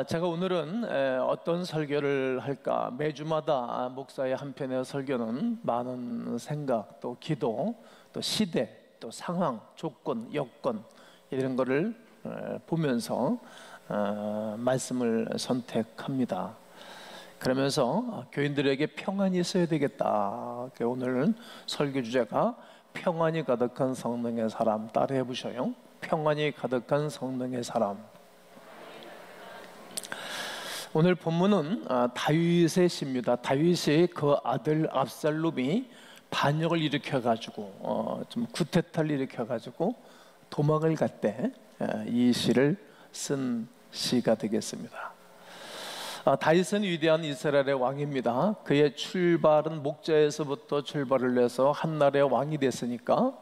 제가 오늘은 어떤 설교를 할까? 매주마다 목사의 한편의 설교는 많은 생각, 또 기도, 또 시대, 또 상황, 조건, 여건 이런 거를 보면서 말씀을 선택합니다. 그러면서 교인들에게 평안이 있어야 되겠다. 오늘 설교 주제가 평안이 가득한 성령의 사람. 따라해 보셔요. 평안이 가득한 성령의 사람. 오늘 본문은 다윗의 시입니다. 다윗이 그 아들 압살롬이 반역을 일으켜가지고 좀 쿠데타를 일으켜가지고 도망을 갈 때 이 시를 쓴 시가 되겠습니다. 다윗은 위대한 이스라엘의 왕입니다. 그의 출발은 목자에서부터 출발을 해서 한나라의 왕이 됐으니까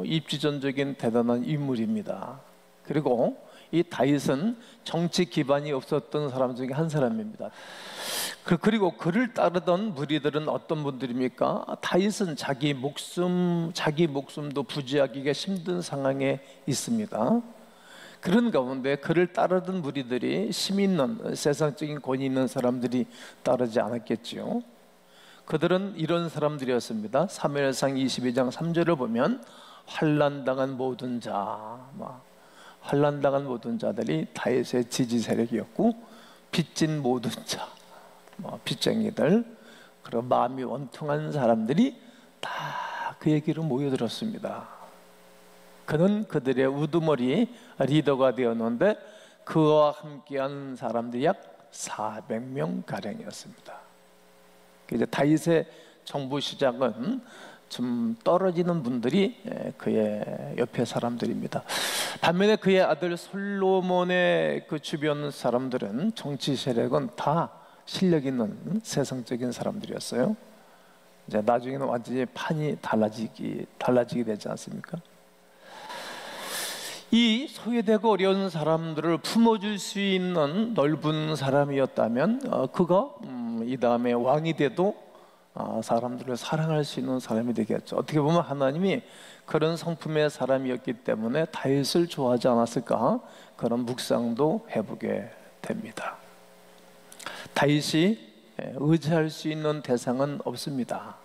입지전적인 대단한 인물입니다. 그리고 이 다윗은 정치 기반이 없었던 사람 중에 한 사람입니다. 그리고 그를 따르던 무리들은 어떤 분들입니까? 다윗은 자기 목숨도 부지하기가 힘든 상황에 있습니다. 그런 가운데 그를 따르던 무리들이 힘 있는 세상적인 권위 있는 사람들이 따르지 않았겠지요. 그들은 이런 사람들이었습니다. 사무엘상 22장 3절을 보면 환난당한 모든 자들이 다윗의 지지 세력이었고, 빚진 모든 자, 빚쟁이들, 그리고 마음이 원통한 사람들이 다 그 얘기로 모여들었습니다. 그는 그들의 우두머리 리더가 되었는데 그와 함께한 사람들이 약 400명 가량이었습니다. 이제 다윗의 정부 시작은 좀 떨어지는 분들이 그의 옆에 사람들입니다. 반면에 그의 아들 솔로몬의 그 주변 사람들은, 정치 세력은 다 실력 있는 세상적인 사람들이었어요. 이제 나중에는 완전히 판이 달라지게 되지 않습니까? 이 소외되고 어려운 사람들을 품어줄 수 있는 넓은 사람이었다면 그가 이 다음에 왕이 돼도 사람들을 사랑할 수 있는 사람이 되겠죠. 어떻게 보면 하나님이 그런 성품의 사람이었기 때문에 다윗을 좋아하지 않았을까, 그런 묵상도 해보게 됩니다. 다윗이 의지할 수 있는 대상은 없습니다.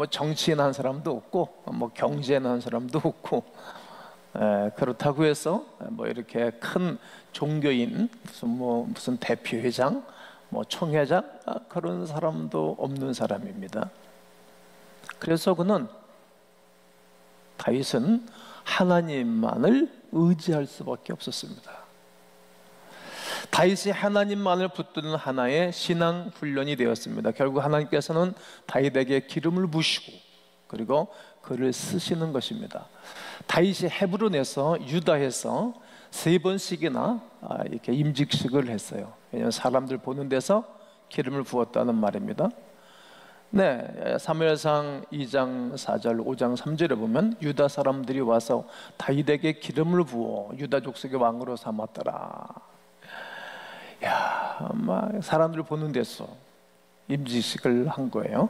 정치인 한 사람도 없고, 경제인 한 사람도 없고, 그렇다고 해서 이렇게 큰 종교인, 무슨 대표회장, 총회장, 그런 사람도 없는 사람입니다. 그래서 다윗은 하나님만을 의지할 수밖에 없었습니다. 다윗이 하나님만을 붙드는 하나의 신앙 훈련이 되었습니다. 결국 하나님께서는 다윗에게 기름을 부으시고 그리고 그를 쓰시는 것입니다. 다윗이 헤브론에서 유다에서 3번씩이나 이렇게 임직식을 했어요. 왜냐하면 사람들 보는 데서 기름을 부었다는 말입니다. 사무엘상 2장 4절 5장 3절에 보면 유다 사람들이 와서 다윗에게 기름을 부어 유다 족속의 왕으로 삼았더라. 사람들 보는 데서 임직식을 한 거예요.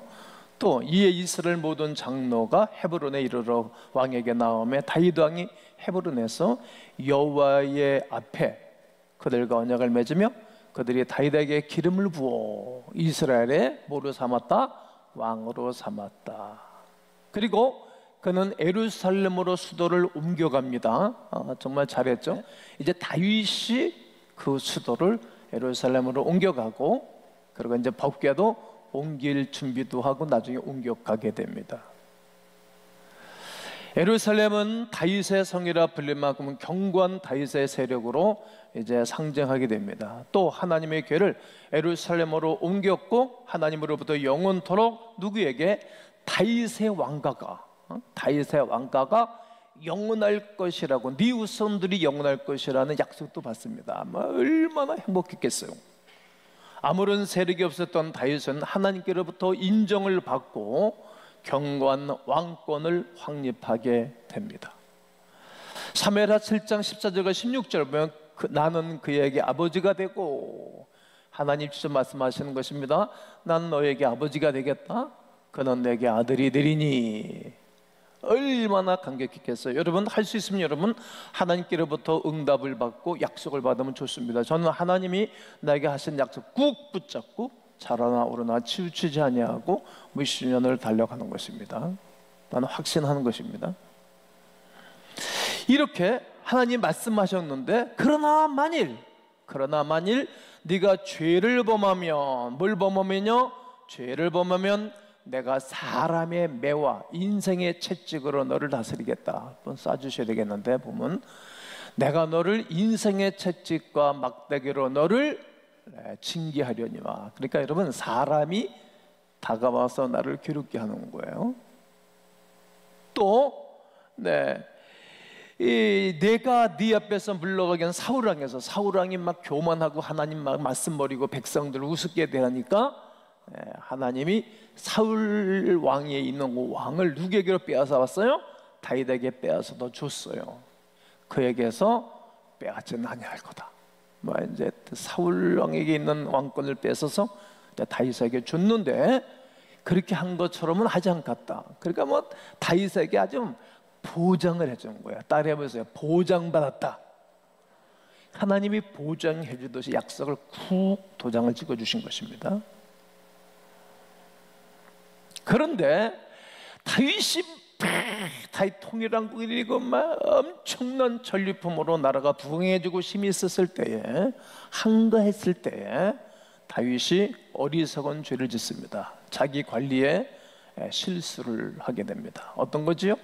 또 이에 이스라엘 모든 장로가 헤브론에 이르러 왕에게 나오매 다윗 왕이 헤브론에서 여호와의 앞에 그들과 언약을 맺으며 그들이 다윗에게 기름을 부어 이스라엘의 뭐로 삼았다? 왕으로 삼았다. 그리고 그는 예루살렘으로 수도를 옮겨갑니다. 정말 잘했죠. 이제 다윗이 그 수도를 예루살렘으로 옮겨가고, 그리고 이제 법궤도 옮길 준비도 하고 나중에 옮겨가게 됩니다. 예루살렘은 다윗의 성이라 불릴 만큼 견고한 다윗의 세력으로 이제 상징하게 됩니다. 또 하나님의 궤를 예루살렘으로 옮겼고, 하나님으로부터 영원토록 누구에게? 다윗의 왕가가 영원할 것이라고, 네 후손들이 영원할 것이라는 약속도 받습니다. 얼마나 행복했겠어요. 아무런 세력이 없었던 다윗은 하나님께로부터 인정을 받고 견고한 왕권을 확립하게 됩니다. 사무엘하 7장 14절과 16절 보면 나는 그에게 아버지가 되고, 하나님 직접 말씀하시는 것입니다. 난 너에게 아버지가 되겠다. 그는 내게 아들이 되리니. 얼마나 감격했겠어요. 여러분, 할 수 있으면 여러분 하나님께로부터 응답을 받고 약속을 받으면 좋습니다. 저는 하나님이 나에게 하신 약속 꾹 붙잡고 자라나 오르나 치우치지 아니하고 몇십 년을 달려가는 것입니다. 나는 확신하는 것입니다. 이렇게 하나님 말씀하셨는데, 그러나 만일 네가 죄를 범하면, 뭘 범하면요? 죄를 범하면 내가 사람의 매와 인생의 채찍으로 너를 다스리겠다. 한번 쏴주셔야 되겠는데, 보면 내가 너를 인생의 채찍과 막대기로 너를 징계하려니와. 그러니까 여러분, 사람이 다가와서 나를 괴롭게 하는 거예요. 또 내가 네 앞에서 물러가기엔 사울왕에서, 사울왕이 막 교만하고 하나님 막 말씀버리고 백성들을 우습게 대하니까 하나님이 사울 왕위에 있는 그 왕을 누구에게로 빼앗아 왔어요? 다윗에게 빼앗아 줬어요. 그에게서 빼앗지는 아니할 거다. 이제 사울 왕에게 있는 왕권을 뺏어서 다윗에게 줬는데, 그렇게 한 것처럼은 하지 않겠다. 그러니까 다윗에게 아주 보장을 해준 거야. 따라해보세요. 보장받았다. 하나님이 보장해 주듯이 약속을 쿡 도장을 찍어주신 것입니다. 그런데 다윗이 통일왕국을 이루고 막 엄청난 전리품으로 나라가 부흥해지고 힘이 있었을 때에, 한가했을 때에 다윗이 어리석은 죄를 짓습니다. 자기 관리에 실수를 하게 됩니다. 어떤 거지요?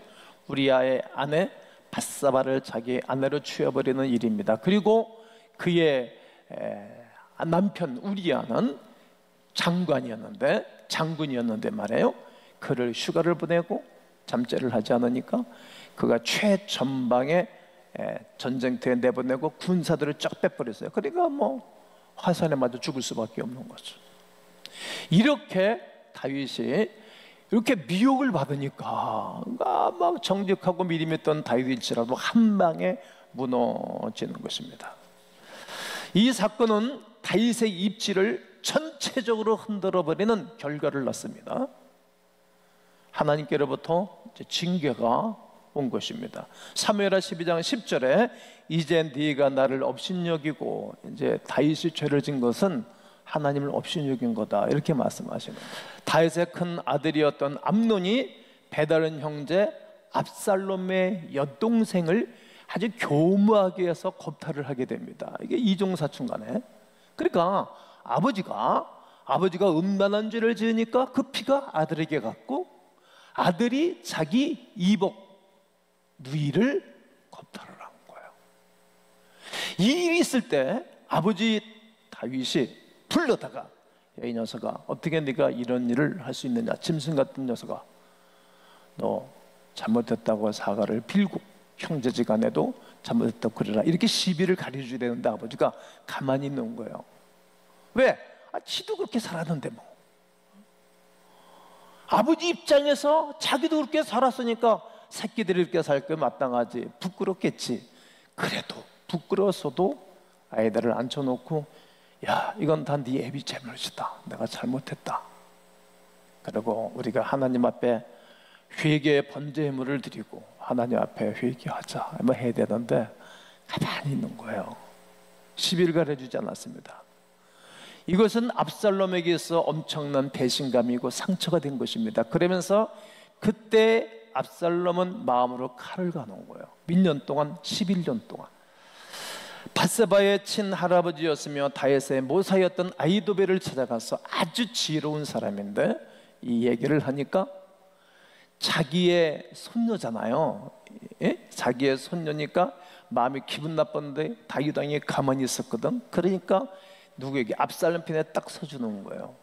우리아의 아내 밧사바를 자기 아내로 취해버리는 일입니다. 그리고 그의 남편 우리아는 장군이었는데 말이에요. 그를 휴가를 보내고 잠자리를 하지 않으니까 그가 최전방에 전쟁터에 내보내고 군사들을 쫙 빼버렸어요. 그러니까 화산에 맞아 죽을 수밖에 없는 거죠. 이렇게 다윗이 이렇게 미혹을 받으니까 막 정직하고 믿음있던 다윗일지라도 한 방에 무너지는 것입니다. 이 사건은 다윗의 입지를 전체적으로 흔들어버리는 결과를 낳습니다. 하나님께로부터 징계가 온 것입니다. 사무엘하 12장 10절에 이제 네가 나를 업신여기고, 이제 다윗이 죄를 진 것은 하나님을 업신여긴 거다, 이렇게 말씀하시는 거예요. 다윗의 큰 아들이었던 암논이 배다른 형제 압살롬의 여동생을 아주 교묘하게 해서 겁탈을 하게 됩니다. 이게 이종사촌 간에. 그러니까 아버지가 음란한 죄를 지으니까 그 피가 아들에게 갔고, 아들이 자기 이복 누이를 겁탈을 한 거예요. 이 일이 있을 때 아버지 다윗이 불러다가, 야, 이 녀석아, 어떻게 네가 이런 일을 할 수 있느냐, 짐승 같은 녀석아, 너 잘못했다고 사과를 빌고 형제지간에도 잘못했다고 그러라, 이렇게 시비를 가려줘야 되는데 아버지가 가만히 있는 거예요. 왜? 지도 그렇게 살았는데 아버지 입장에서 자기도 그렇게 살았으니까 새끼들이 이렇게 살 게 마땅하지, 부끄럽겠지. 그래도 부끄러워서도 아이들을 앉혀놓고, 야, 이건 다 네 애비 잘못이다, 내가 잘못했다. 그리고 우리가 하나님 앞에 회개의 번제물을 드리고 하나님 앞에 회개하자 해야 되는데 가만히 있는 거예요. 시비를 가려주지 않았습니다. 이것은 압살롬에게 있어 엄청난 배신감이고 상처가 된 것입니다. 그러면서 그때 압살롬은 마음으로 칼을 가놓은 거예요. 몇 년 동안? 11년 동안. 밧세바의 친할아버지였으며 다윗의 모사였던 아히도벨을 찾아가서, 아주 지혜로운 사람인데 이 얘기를 하니까 자기의 손녀잖아요. 예? 자기의 손녀니까 마음이 기분 나빴는데 다윗 왕이 가만히 있었거든. 그러니까 누구에게? 압살롬 편에 딱 서주는 거예요.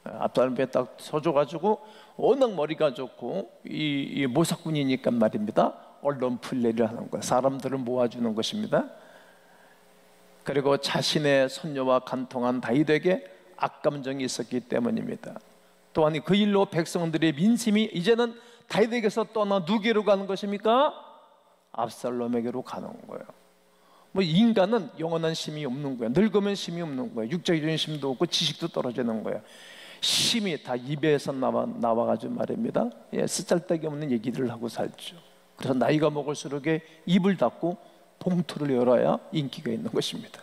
압살롬 편에 딱 서줘가지고, 워낙 머리가 좋고 이 모사꾼이니까 말입니다, 언론 플레이를 하는 거예요. 사람들을 모아주는 것입니다. 그리고 자신의 손녀와 간통한 다윗에게 악감정이 있었기 때문입니다. 또한 그 일로 백성들의 민심이 이제는 다윗에게서 떠나 누구에게로 가는 것입니까? 압살롬에게로 가는 거예요. 인간은 영원한 힘이 없는 거예요. 늙으면 힘이 없는 거예요. 육적인 힘도 없고 지식도 떨어지는 거예요. 심이 다 입에서 나와가지고 말입니다. 예, 쓰잘데기 없는 얘기를 하고 살죠. 그래서 나이가 먹을수록 입을 닫고 봉투를 열어야 인기가 있는 것입니다.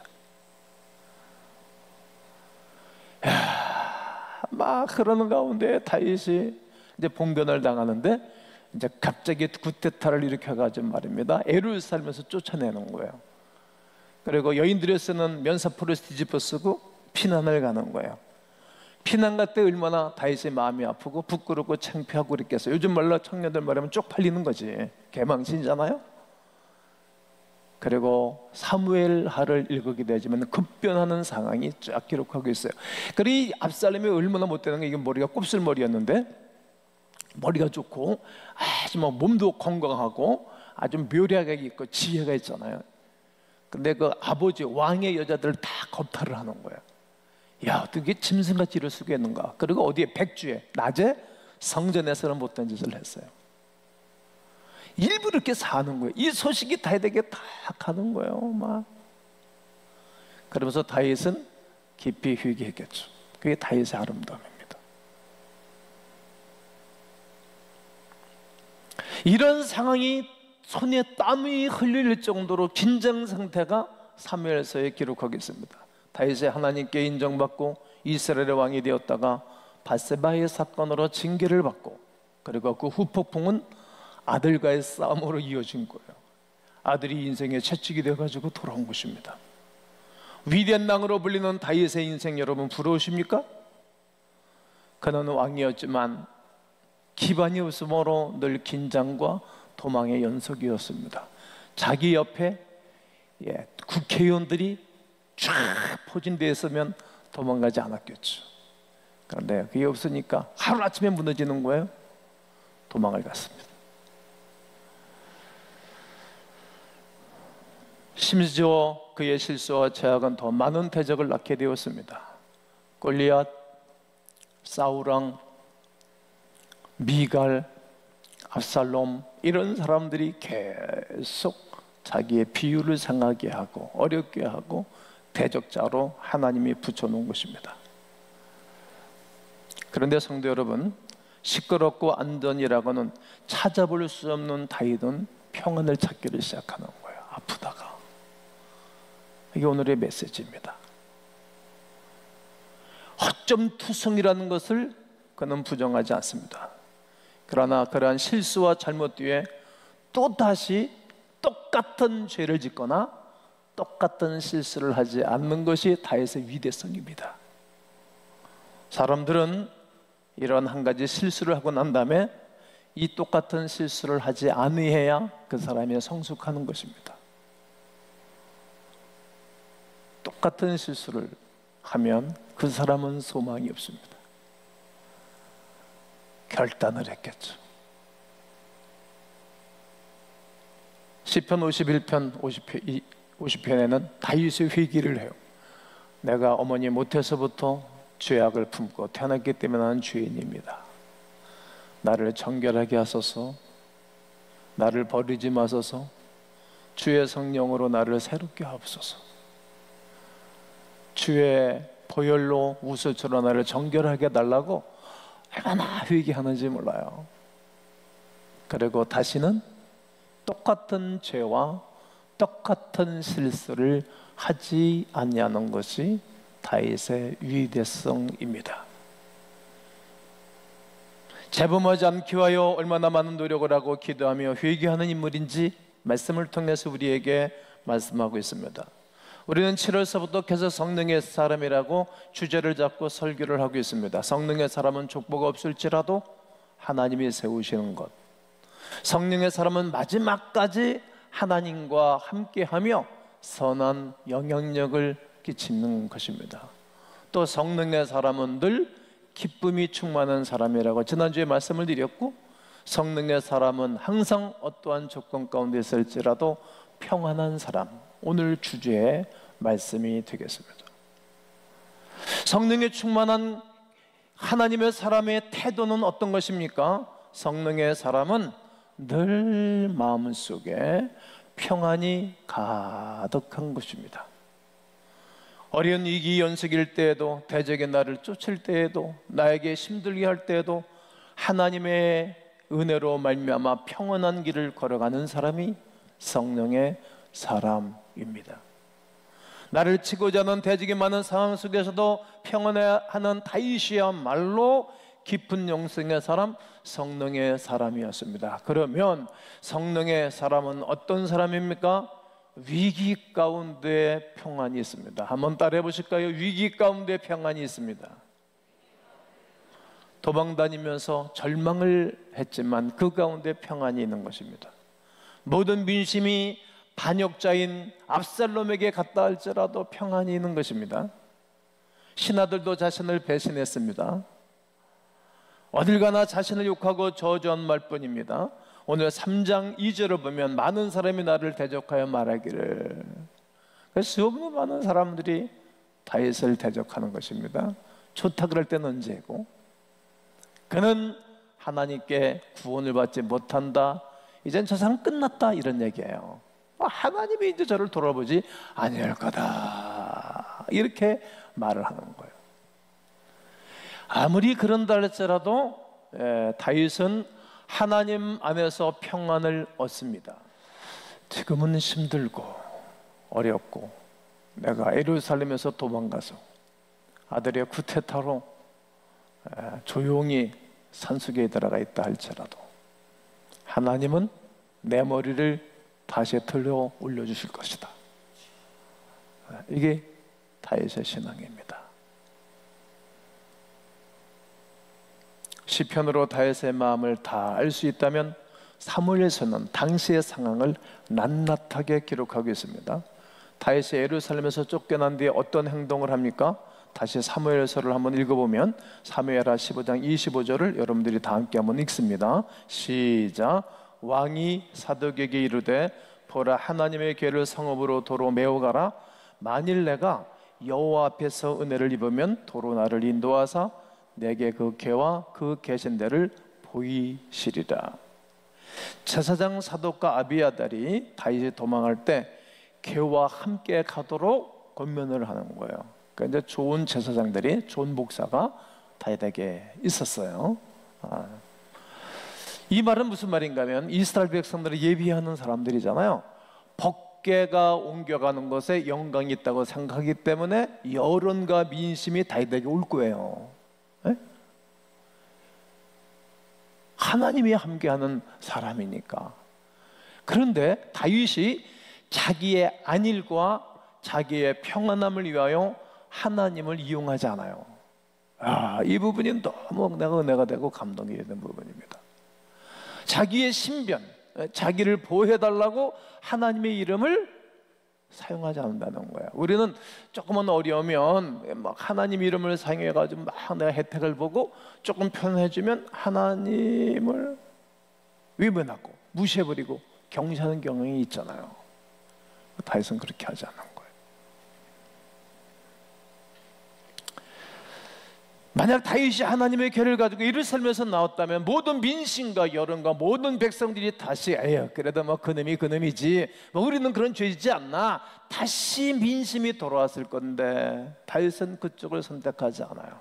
막 그러는 가운데 다윗이 이제 봉변을 당하는데 이제 갑자기 구테타를 일으켜가지고 말입니다. 애를 살면서 쫓아내는 거예요. 그리고 여인들이 쓰는 면사포를 뒤집어 쓰고 피난을 가는 거예요. 피난 갈 때 얼마나 다윗의 마음이 아프고 부끄럽고 창피하고 그랬겠어요. 요즘 말로 청년들 말하면 쪽팔리는 거지. 개망신이잖아요. 그리고 사무엘하를 읽게 되지만 급변하는 상황이 쫙 기록하고 있어요. 그리고 압살롬이 얼마나 못되는 게, 이게 머리가 곱슬머리였는데 머리가 좋고 아주 뭐 몸도 건강하고 아주 묘리하게 있고 지혜가 있잖아요. 근데 그 아버지 왕의 여자들 다 겁탈을 하는 거예요. 야, 어떻게 짐승같이 이럴 수가 있는가. 그리고 어디에 백주에 낮에 성전에서는 못된 짓을 했어요. 일부러 이렇게 사는 거예요. 이 소식이 다윗에게 다 가는 거예요. 막 그러면서 다윗은 깊이 회개했겠죠. 그게 다윗의 아름다움입니다. 이런 상황이 손에 땀이 흘릴 정도로 긴장 상태가 사무엘서에 기록하고 있습니다. 다윗이 하나님께 인정받고 이스라엘의 왕이 되었다가 밧세바의 사건으로 징계를 받고, 그리고 그 후폭풍은 아들과의 싸움으로 이어진 거예요. 아들이 인생의 채찍이 되어가지고 돌아온 것입니다. 위대한 낭으로 불리는 다윗의 인생, 여러분 부러우십니까? 그는 왕이었지만 기반이 없으므로 늘 긴장과 도망의 연속이었습니다. 자기 옆에 국회의원들이 쫙 포진되어 있으면 도망가지 않았겠죠. 그런데 그게 없으니까 하루아침에 무너지는 거예요. 도망을 갔습니다. 심지어 그의 실수와 죄악은 더 많은 대적을 낳게 되었습니다. 골리앗, 사울왕, 미갈, 압살롬, 이런 사람들이 계속 자기의 비유를 상하게 하고 어렵게 하고 대적자로 하나님이 붙여놓은 것입니다. 그런데 성도 여러분, 시끄럽고 안전이라고는 찾아볼 수 없는 다윗은 평안을 찾기를 시작하는 거예요. 아프다가. 이게 오늘의 메시지입니다. 허점투성이라는 것을 그는 부정하지 않습니다. 그러나 그러한 실수와 잘못 뒤에 또다시 똑같은 죄를 짓거나 똑같은 실수를 하지 않는 것이 다윗의 위대성입니다. 사람들은 이런 한 가지 실수를 하고 난 다음에 이 똑같은 실수를 하지 않으해야 그 사람이 성숙하는 것입니다. 똑같은 실수를 하면 그 사람은 소망이 없습니다. 결단을 했겠죠. 시편 51편 50편에는 다윗의 회개를 해요. 내가 어머니 못해서부터 죄악을 품고 태어났기 때문에 나는 죄인입니다. 나를 정결하게 하소서. 나를 버리지 마소서. 주의 성령으로 나를 새롭게 하옵소서. 주의 보혈로 우슬처럼 나를 정결하게 해달라고 얼마나 회개하는지 몰라요. 그리고 다시는 똑같은 죄와 똑같은 실수를 하지 않냐는 것이 다윗의 위대성입니다. 재범하지 않기 위하여 얼마나 많은 노력을 하고 기도하며 회개하는 인물인지 말씀을 통해서 우리에게 말씀하고 있습니다. 우리는 7월서부터 계속 성령의 사람이라고 주제를 잡고 설교를 하고 있습니다. 성령의 사람은 족보가 없을지라도 하나님이 세우시는 것, 성령의 사람은 마지막까지 하나님과 함께하며 선한 영향력을 끼치는 것입니다. 또 성령의 사람은 늘 기쁨이 충만한 사람이라고 지난주에 말씀을 드렸고, 성령의 사람은 항상 어떠한 조건 가운데 있을지라도 평안한 사람, 오늘 주제의 말씀이 되겠습니다. 성령에 충만한 하나님의 사람의 태도는 어떤 것입니까? 성령의 사람은 늘 마음속에 평안이 가득한 것입니다. 어려운 위기 연속일 때에도, 대적이 나를 쫓을 때에도, 나에게 힘들게 할 때에도 하나님의 은혜로 말미암아 평안한 길을 걸어가는 사람이 성령의 사람입니다. 나를 치고자 하는 대적이 많은 상황 속에서도 평안해하는 다윗이야말로 깊은 영성의 사람, 성령의 사람이었습니다. 그러면 성령의 사람은 어떤 사람입니까? 위기 가운데 평안이 있습니다. 한번 따라해 보실까요? 위기 가운데 평안이 있습니다. 도망다니면서 절망을 했지만 그 가운데 평안이 있는 것입니다. 모든 민심이 반역자인 압살롬에게 갔다 할지라도 평안이 있는 것입니다. 신하들도 자신을 배신했습니다. 어딜 가나 자신을 욕하고 저주한 말뿐입니다. 오늘 3장 2절을 보면 많은 사람이 나를 대적하여 말하기를, 수없는 많은 사람들이 다윗을 대적하는 것입니다. 좋다 그럴 때는 언제고, 그는 하나님께 구원을 받지 못한다, 이젠 저 사람 끝났다, 이런 얘기예요. 하나님이 이제 저를 돌아보지 아니할 거다, 이렇게 말을 하는 거예요. 아무리 그런다 할지라도 다윗은 하나님 안에서 평안을 얻습니다. 지금은 힘들고 어렵고 내가 예루살렘에서 도망가서 아들의 쿠데타로 조용히 산속에 들어가 있다 할지라도 하나님은 내 머리를 다시 들어 올려주실 것이다. 이게 다윗의 신앙입니다. 시편으로 다윗의 마음을 다 알 수 있다면 사무엘서는 당시의 상황을 낱낱하게 기록하고 있습니다. 다윗이 예루살렘에서 쫓겨난 뒤에 어떤 행동을 합니까? 다시 사무엘서를 한번 읽어보면 사무엘하 15장 25절을 여러분들이 다 함께 한번 읽습니다. 시작. 왕이 사독에게 이르되 보라, 하나님의 궤를 성읍으로 도로 메어 가라. 만일 내가 여호와 앞에서 은혜를 입으면 도로 나를 인도하사 내게 그 궤와 그 계신 데를 보이시리라. 제사장 사독과 아비아달이 다윗이 도망할 때 궤와 함께 가도록 권면을 하는 거예요. 그러니까 이제 좋은 제사장들이, 좋은 목사가 다윗에게 있었어요. 이 말은 무슨 말인가 하면 이스라엘 백성들을 예비하는 사람들이잖아요. 법궤가 옮겨가는 것에 영광이 있다고 생각하기 때문에 여론과 민심이 다윗에게 올 거예요. 네? 하나님이 함께하는 사람이니까. 그런데 다윗이 자기의 안일과 자기의 평안함을 위하여 하나님을 이용하지 않아요. 이 부분이 너무 내가 은혜가 되고 감동이 되는 부분입니다. 자기의 신변, 자기를 보호해달라고 하나님의 이름을 사용하지 않는다는 거야. 우리는 조금만 어려우면 막 하나님 이름을 사용해가지고 막 내가 혜택을 보고 조금 편해지면 하나님을 위반하고 무시해버리고 경시하는 경향이 있잖아요. 다윗은 그렇게 하지 않는 거예요. 만약 다윗이 하나님의 궤를 가지고 예루살렘에서 나왔다면 모든 민심과 여론과 모든 백성들이 다시 그래도 뭐 그놈이 그놈이지, 뭐 우리는 그런 죄이지 않나, 다시 민심이 돌아왔을 건데 다윗은 그쪽을 선택하지 않아요.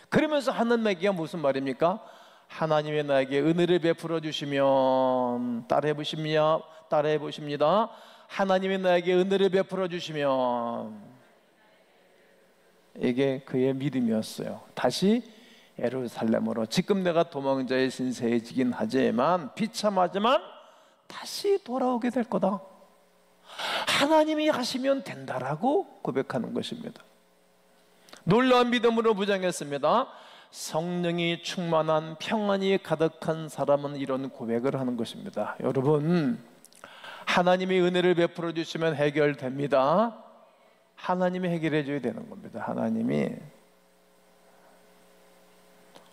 그러면서 하나님에게 무슨 말입니까? 하나님이 나에게 은혜를 베풀어 주시면, 따라해 보십니다. 하나님이 나에게 은혜를 베풀어 주시면, 이게 그의 믿음이었어요. 다시 예루살렘으로, 지금 내가 도망자의 신세에 지긴 하지만 비참하지만 다시 돌아오게 될 거다. 하나님이 하시면 된다라고 고백하는 것입니다. 놀라운 믿음으로 무장했습니다. 성령이 충만한 평안이 가득한 사람은 이런 고백을 하는 것입니다. 여러분, 하나님이 은혜를 베풀어 주시면 해결됩니다. 하나님이 해결해 줘야 되는 겁니다. 하나님이.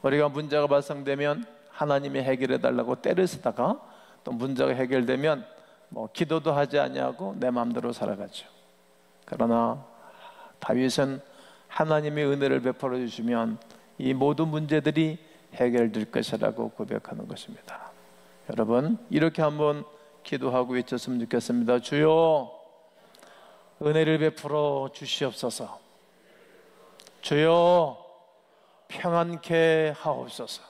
우리가 문제가 발생되면 하나님이 해결해 달라고 때를 쓰다가 또 문제가 해결되면 뭐 기도도 하지 아니하고 내 마음대로 살아가죠. 그러나 다윗은 하나님의 은혜를 베풀어 주시면 이 모든 문제들이 해결될 것이라고 고백하는 것입니다. 여러분, 이렇게 한번 기도하고 외쳤으면 좋겠습니다. 주여, 은혜를 베풀어 주시옵소서. 주여 평안케 하옵소서.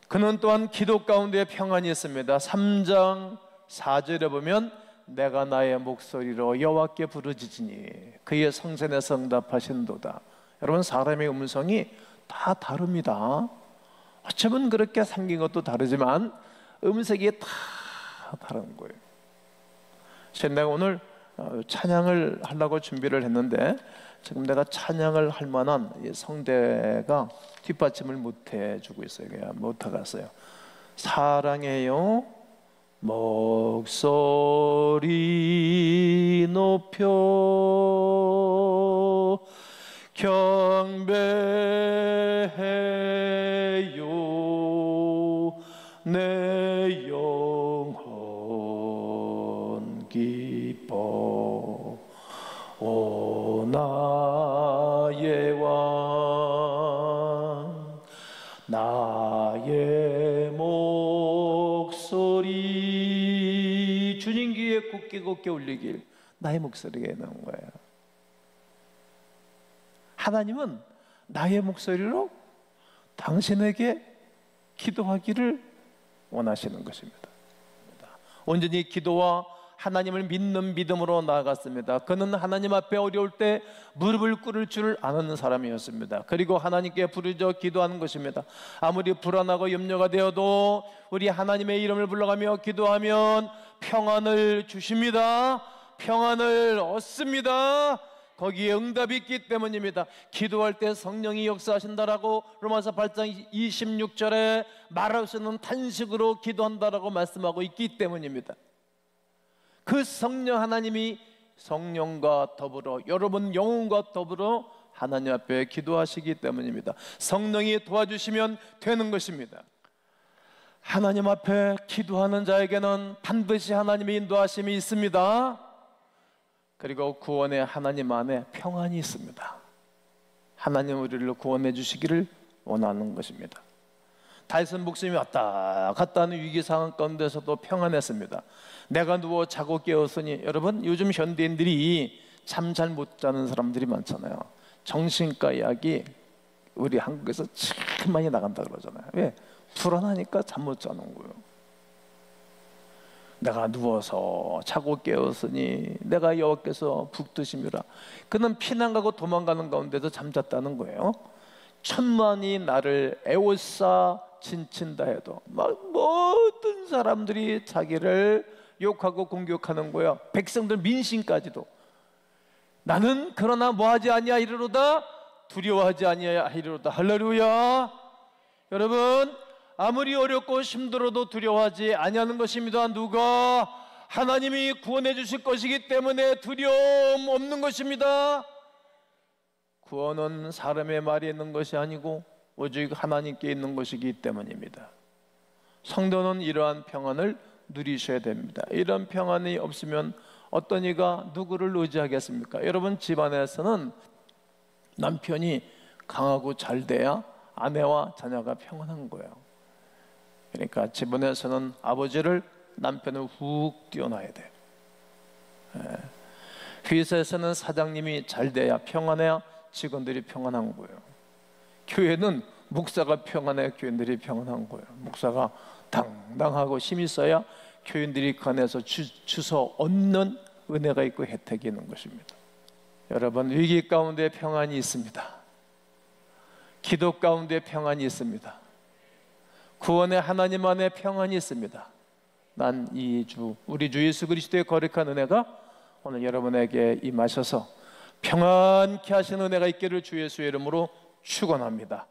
그는 또한 기도 가운데 평안이 있습니다. 3장 4절에 보면 내가 나의 목소리로 여호와께 부르짖으니 그의 성전에서 응답하신도다. 여러분, 사람의 음성이 다 다릅니다. 어쩌면 그렇게 생긴 것도 다르지만 음색이 다 다른 거예요. 내가 오늘 찬양을 하려고 준비를 했는데 지금 내가 찬양을 할 만한 성대가 뒷받침을 못 해주고 있어요. 그냥 못 하겠어요. 사랑해요 목소리 높여 경배해요 내 영혼 기뻐 오 나의 왕 나의 목소리 주님 귀에 곱게 울리길 나의 목소리가 있는 거예요. 하나님은 나의 목소리로 당신에게 기도하기를 원하시는 것입니다. 온전히 기도와 하나님을 믿는 믿음으로 나아갔습니다. 그는 하나님 앞에 어려울 때 무릎을 꿇을 줄 아는 사람이었습니다. 그리고 하나님께 부르짖어 기도하는 것입니다. 아무리 불안하고 염려가 되어도 우리 하나님의 이름을 불러가며 기도하면 평안을 주십니다. 평안을 얻습니다. 거기에 응답이 있기 때문입니다. 기도할 때 성령이 역사하신다라고 로마서 8장 26절에 말할 수 없는 탄식으로 기도한다라고 말씀하고 있기 때문입니다. 그 성령 하나님이 성령과 더불어 여러분 영혼과 더불어 하나님 앞에 기도하시기 때문입니다. 성령이 도와주시면 되는 것입니다. 하나님 앞에 기도하는 자에게는 반드시 하나님의 인도하심이 있습니다. 그리고 구원의 하나님 안에 평안이 있습니다. 하나님 우리를 구원해 주시기를 원하는 것입니다. 다윗은 목숨이 왔다 갔다 하는 위기 상황 가운데서도 평안했습니다. 내가 누워 자고 깨었으니, 여러분 요즘 현대인들이 잠 잘 못 자는 사람들이 많잖아요. 정신과 약이 우리 한국에서 제일 많이 나간다 그러잖아요. 왜? 불안하니까 잠 못 자는 거예요. 내가 누워서 자고 깨었으니 내가 여호와께서 북드심이라. 그는 피난 가고 도망가는 가운데도 잠잤다는 거예요. 천만이 나를 에워싸 진친다 해도 막 모든 사람들이 자기를 욕하고 공격하는 거예요. 백성들 민심까지도. 나는 그러나 뭐하지 아니하리로다, 두려워하지 아니하리로다. 할렐루야. 여러분, 아무리 어렵고 힘들어도 두려워하지 아니하는 것입니다. 누가? 하나님이 구원해 주실 것이기 때문에 두려움 없는 것입니다. 구원은 사람의 말이 있는 것이 아니고 오직 하나님께 있는 것이기 때문입니다. 성도는 이러한 평안을 누리셔야 됩니다. 이런 평안이 없으면 어떤 이가 누구를 의지하겠습니까? 여러분, 집안에서는 남편이 강하고 잘 돼야 아내와 자녀가 평안한 거예요. 그러니까 집안에서는 아버지를, 남편을 훅 띄워놔야 돼요. 회사에서는 사장님이 잘 돼야, 평안해야 직원들이 평안한 거예요. 교회는 목사가 평안해야 교인들이 평안한 거예요. 목사가 당당하고 힘이 있어야 교인들이 그 안에서 주소 얻는 은혜가 있고 혜택이 있는 것입니다. 여러분, 위기 가운데 평안이 있습니다. 기도 가운데 평안이 있습니다. 구원의 하나님 안에 평안이 있습니다. 난 이 주 우리 주 예수 그리스도의 거룩한 은혜가 오늘 여러분에게 임하셔서 평안케 하시는 은혜가 있기를 주 예수의 이름으로 축원합니다.